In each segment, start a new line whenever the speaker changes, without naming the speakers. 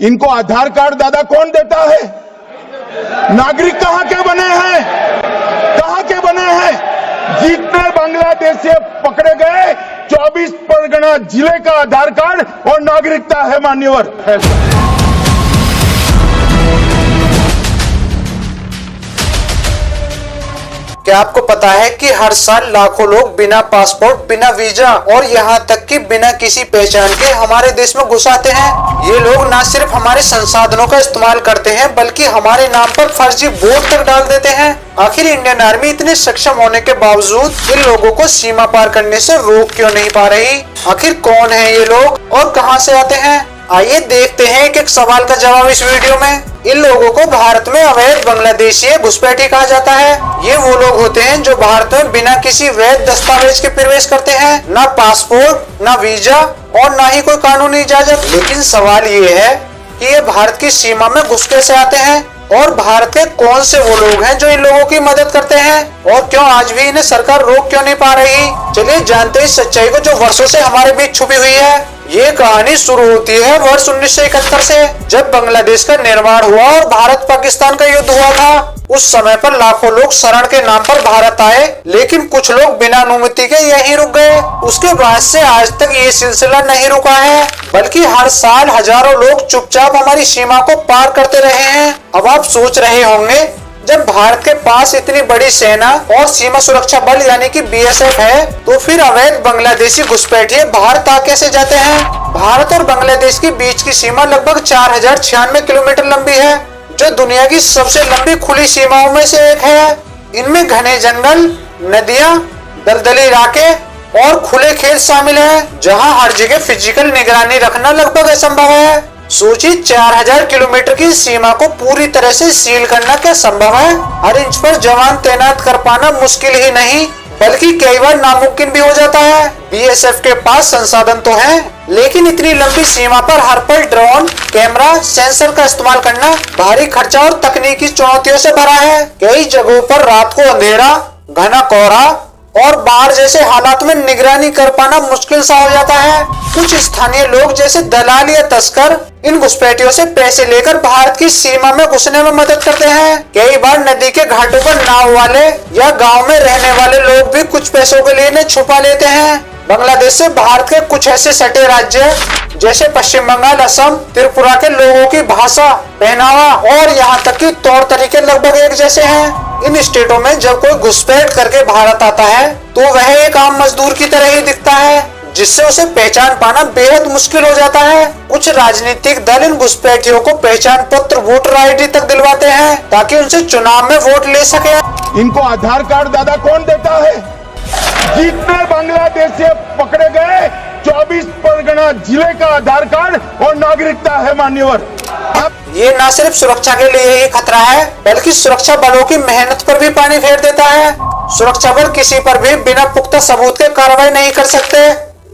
इनको आधार कार्ड दादा कौन देता है? नागरिक कहां के बने हैं? कहां के बने हैं? जितने बांग्लादेश से पकड़े गए 24 परगना जिले का आधार कार्ड और नागरिकता है मान्यवर।
क्या आपको पता है कि हर साल लाखों लोग बिना पासपोर्ट, बिना वीजा और यहाँ तक कि बिना किसी पहचान के हमारे देश में घुस आते हैं। ये लोग न सिर्फ हमारे संसाधनों का इस्तेमाल करते हैं बल्कि हमारे नाम पर फर्जी वोट तक डाल देते हैं। आखिर इंडियन आर्मी इतने सक्षम होने के बावजूद इन लोगों को सीमा पार करने से रोक क्यों नहीं पा रही? आखिर कौन है ये लोग और कहां से आते हैं? आइए देखते हैं एक सवाल का जवाब इस वीडियो में। इन लोगों को भारत में अवैध बांग्लादेशी घुसपैठी कहा जाता है। ये वो लोग होते हैं जो भारत में बिना किसी वैध दस्तावेज के प्रवेश करते हैं, ना पासपोर्ट, ना वीजा और ना ही कोई कानूनी इजाजत। लेकिन सवाल ये है कि ये भारत की सीमा में घुस कैसे आते हैं और भारत के कौन से वो लोग हैं जो इन लोगों की मदद करते हैं और क्यों आज भी इन्हें सरकार रोक क्यों नहीं पा रही? चलिए जानते हैं इस सच्चाई को जो वर्षों से हमारे बीच छुपी हुई है। ये कहानी शुरू होती है वर्ष 1971 से, जब बांग्लादेश का निर्माण हुआ और भारत पाकिस्तान का युद्ध हुआ था। उस समय पर लाखों लोग शरण के नाम पर भारत आए, लेकिन कुछ लोग बिना अनुमति के यहीं रुक गए। उसके बाद से आज तक ये सिलसिला नहीं रुका है, बल्कि हर साल हजारों लोग चुपचाप हमारी सीमा को पार करते रहे हैं। अब आप सोच रहे होंगे, जब भारत के पास इतनी बड़ी सेना और सीमा सुरक्षा बल यानी कि BSF है, तो फिर अवैध बांग्लादेशी घुसपैठिए भारत आ कैसे जाते हैं? भारत और बांग्लादेश के बीच की सीमा लगभग 4096 किलोमीटर लंबी है, जो दुनिया की सबसे लंबी खुली सीमाओं में से एक है। इनमें घने जंगल, नदियां, दलदली इलाके और खुले खेत शामिल हैं, जहां हर जगह फिजिकल निगरानी रखना लगभग असंभव है। सोचिए 4000 किलोमीटर की सीमा को पूरी तरह से सील करना क्या संभव है? हर इंच पर जवान तैनात कर पाना मुश्किल ही नहीं बल्कि कई बार नामुमकिन भी हो जाता है। BSF के पास संसाधन तो हैं, लेकिन इतनी लंबी सीमा पर हर पल ड्रोन, कैमरा, सेंसर का इस्तेमाल करना भारी खर्चा और तकनीकी चुनौतियों से भरा है। कई जगहों पर रात को अंधेरा, घना कोहरा और बाढ़ जैसे हालात में निगरानी कर पाना मुश्किल सा हो जाता है। कुछ स्थानीय लोग जैसे दलाल या तस्कर इन घुसपैठियों से पैसे लेकर भारत की सीमा में घुसने में मदद करते हैं। कई बार नदी के घाटों पर नाव वाले या गांव में रहने वाले लोग भी कुछ पैसों के लिए इन्हें छुपा लेते हैं। बांग्लादेश से भारत के कुछ ऐसे सटे राज्य जैसे पश्चिम बंगाल, असम, त्रिपुरा के लोगों की भाषा, पहनावा और यहाँ तक कि तौर तरीके लगभग एक जैसे हैं। इन स्टेटों में जब कोई घुसपैठ करके भारत आता है तो वह एक आम मजदूर की तरह ही दिखता है, जिससे उसे पहचान पाना बेहद मुश्किल हो जाता है। कुछ राजनीतिक दल इन घुसपैठियों को पहचान पत्र, वोटर ID तक दिलवाते हैं ताकि उनसे चुनाव में वोट ले सके।
इनको आधार कार्ड दादा कौन देता है? जितने बांग्लादेश से पकड़े गए 24 परगना जिले का आधार कार्ड और नागरिकता है मान्यवर।
ये न सिर्फ सुरक्षा के लिए ही खतरा है बल्कि सुरक्षा बलों की मेहनत पर भी पानी फेर देता है। सुरक्षा बल किसी पर भी बिना पुख्ता सबूत के कार्रवाई नहीं कर सकते।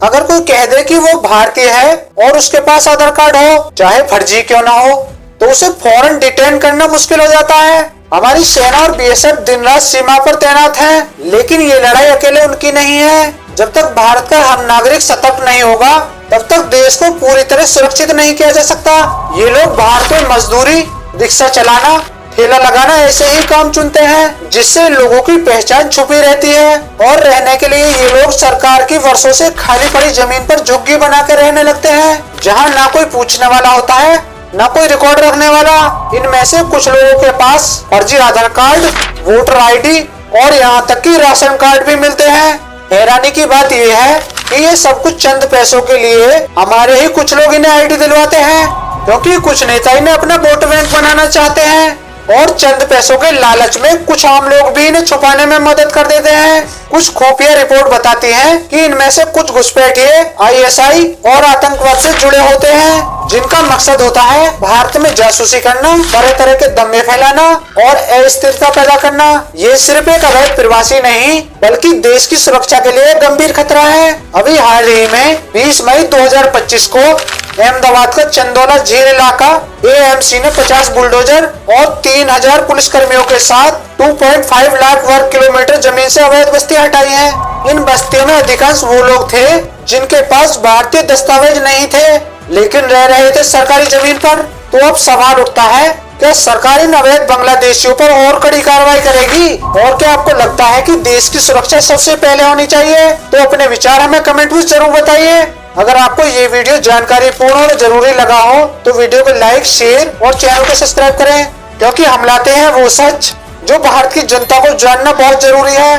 अगर कोई कह दे कि वो भारतीय है और उसके पास आधार कार्ड हो, चाहे फर्जी क्यों ना हो, तो उसे फौरन डिटेन करना मुश्किल हो जाता है। हमारी सेना और BSF दिन रात सीमा पर तैनात हैं, लेकिन ये लड़ाई अकेले उनकी नहीं है। जब तक भारत का हर नागरिक सतर्क नहीं होगा, तब तक देश को पूरी तरह सुरक्षित नहीं किया जा सकता। ये लोग भारत में मजदूरी, रिक्शा चलाना, ठेला लगाना ऐसे ही काम चुनते हैं जिससे लोगों की पहचान छुपी रहती है और रहने के लिए ये लोग सरकार की वर्षों से खाली पड़ी जमीन पर झुग्गी बना कर रहने लगते हैं, जहाँ ना कोई पूछने वाला होता है, ना कोई रिकॉर्ड रखने वाला। इनमें से कुछ लोगों के पास फर्जी आधार कार्ड, वोटर ID और यहाँ तक कि राशन कार्ड भी मिलते हैं। हैरानी की बात यह है कि ये सब कुछ चंद पैसों के लिए हमारे ही कुछ लोग इन्हें ID दिलवाते हैं, क्योंकि कुछ नेता इन्हें अपना वोट बैंक बनाना चाहते हैं और चंद पैसों के लालच में कुछ आम लोग भी इन्हें छुपाने में मदद कर देते हैं। कुछ खुफिया रिपोर्ट बताती है कि इनमें से कुछ घुसपैठिए ISI और आतंकवाद से जुड़े होते हैं, जिनका मकसद होता है भारत में जासूसी करना, तरह तरह के दंगे फैलाना और अस्थिरता पैदा करना। ये सिर्फ एक अवैध प्रवासी नहीं बल्कि देश की सुरक्षा के लिए गंभीर खतरा है। अभी हाल ही में 20 मई 2025 को अहमदाबाद का चंदौला झील इलाका AMC ने 50 बुलडोजर और 3000 पुलिस कर्मियों के साथ 2.5 लाख वर्ग किलोमीटर जमीन से अवैध बस्तियां हटाई हैं। इन बस्तियों में अधिकांश वो लोग थे जिनके पास भारतीय दस्तावेज नहीं थे, लेकिन रह रहे थे सरकारी जमीन पर। तो अब सवाल उठता है, क्या सरकार इन अवैध बांग्लादेशियों पर और कड़ी कार्रवाई करेगी? और क्या आपको लगता है कि देश की सुरक्षा सबसे पहले होनी चाहिए? तो अपने विचार हमें कमेंट में जरूर बताइए। अगर आपको ये वीडियो जानकारीपूर्ण और जरूरी लगा हो तो वीडियो को लाइक, शेयर और चैनल को सब्सक्राइब करें, क्योंकि हम लाते हैं वो सच जो भारत की जनता को जानना बहुत जरूरी है।